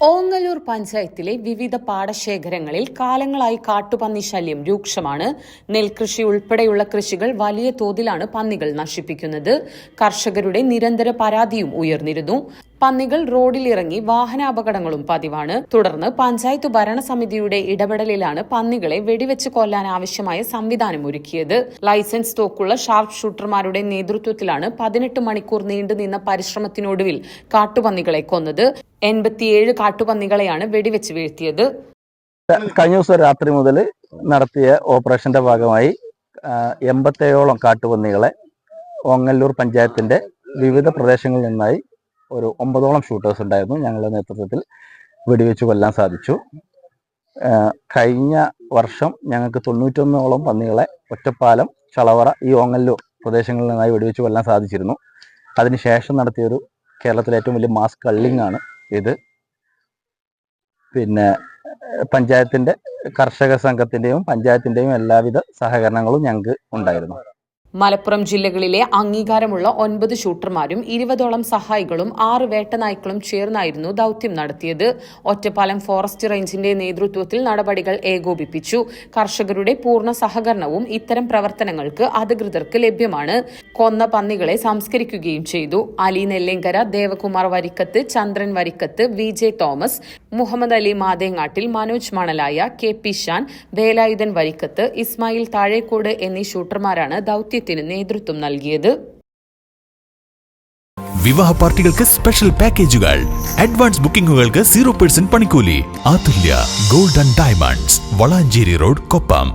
ഓങ്ങല്ലൂർ പഞ്ചായത്തിലെ വിവിധ പാടശേഖരങ്ങളിൽ കാലങ്ങളായി കാട്ടുപന്നി ശല്യം രൂക്ഷമാണ്. നെൽകൃഷി ഉൾപ്പെടെയുള്ള കൃഷികൾ വലിയ തോതിലാണ് പന്നികൾ നശിപ്പിക്കുന്നത്. കർഷകരുടെ നിരന്തര പരാതിയും ഉയർന്നിരുന്നു. പന്നികൾ റോഡിലിറങ്ങി വാഹനാപകടങ്ങളും പതിവാണ്. തുടർന്ന് പഞ്ചായത്ത് ഭരണസമിതിയുടെ ഇടപെടലിലാണ് പന്നികളെ വെടിവെച്ച് കൊല്ലാൻ ആവശ്യമായ സംവിധാനം ഒരുക്കിയത്. ലൈസൻസ് തോക്കുള്ള ഷാർപ്പ് ഷൂട്ടർമാരുടെ നേതൃത്വത്തിലാണ് 18 മണിക്കൂർ നീണ്ടുനിന്ന പരിശ്രമത്തിനൊടുവിൽ കാട്ടുപന്നികളെ കൊന്നത്. 87 കാട്ടുപന്നികളെയാണ് വെടിവെച്ച് വീഴ്ത്തിയത്. കഴിഞ്ഞ ദിവസം രാത്രി മുതൽ നടത്തിയ ഓപ്പറേഷന്റെ ഭാഗമായി 87ഓളം കാട്ടുപന്നികളെ ഓങ്ങല്ലൂർ പഞ്ചായത്തിന്റെ വിവിധ പ്രദേശങ്ങളിൽ നിന്നായി ഒരു 9ഓളം ഷൂട്ടേഴ്സ് ഉണ്ടായിരുന്നു. ഞങ്ങളുടെ നേതൃത്വത്തിൽ വെടിവെച്ച് കൊല്ലാൻ സാധിച്ചു. കഴിഞ്ഞ വർഷം ഞങ്ങൾക്ക് 91ഓളം പന്നികളെ ഒറ്റപ്പാലം, ചളവറ, ഈ ഓങ്ങല്ലൂർ പ്രദേശങ്ങളിൽ നിന്നായി വെടിവെച്ച് കൊല്ലാൻ സാധിച്ചിരുന്നു. അതിനുശേഷം നടത്തിയൊരു കേരളത്തിലെ ഏറ്റവും വലിയ മാസ് കള്ളിംഗ് ആണ് ഇത്. പിന്നെ പഞ്ചായത്തിന്റെ കർഷക സംഘത്തിന്റെയും പഞ്ചായത്തിന്റെയും എല്ലാവിധ സഹകരണങ്ങളും ഞങ്ങൾക്ക് ഉണ്ടായിരുന്നു. മലപ്പുറം ജില്ലകളിലെ അംഗീകാരമുള്ള 9 ഷൂട്ടർമാരും 20ഓളം സഹായികളും 6 വേട്ടനായ്ക്കളും ചേർന്നായിരുന്നു ദൌത്യം നടത്തിയത്. ഒറ്റപ്പാലം ഫോറസ്റ്റ് റേഞ്ചിന്റെ നേതൃത്വത്തിൽ നടപടികൾ ഏകോപിപ്പിച്ചു. കർഷകരുടെ പൂർണ്ണ സഹകരണവും ഇത്തരം പ്രവർത്തനങ്ങൾക്ക് അധികൃതർക്ക് ലഭ്യമാണ്. കൊന്ന പന്നികളെ സംസ്കരിക്കുകയും ചെയ്തു. അലി നെല്ലേങ്കര, ദേവകുമാർ വരിക്കത്ത്, ചന്ദ്രൻ Varikkath, VJ Thomas, Muhammad Ali മാതേങ്ങാട്ടിൽ, Manoj മണലായ, KP Shaan, Velayudhan Varikkath, Ismail Thazhekode എന്നീ ഷൂട്ടർമാരാണ് ദൌത്യത്തിന് നേതൃത്വം നൽകിയത്. വിവാഹ പാർട്ടികൾക്ക് സ്പെഷ്യൽ പാക്കേജുകൾ, അഡ്വാൻസ് ബുക്കിംഗുകൾക്ക് 0% പണിക്കൂലി. Athulya gold and diamonds, Valanchery road, Koppam.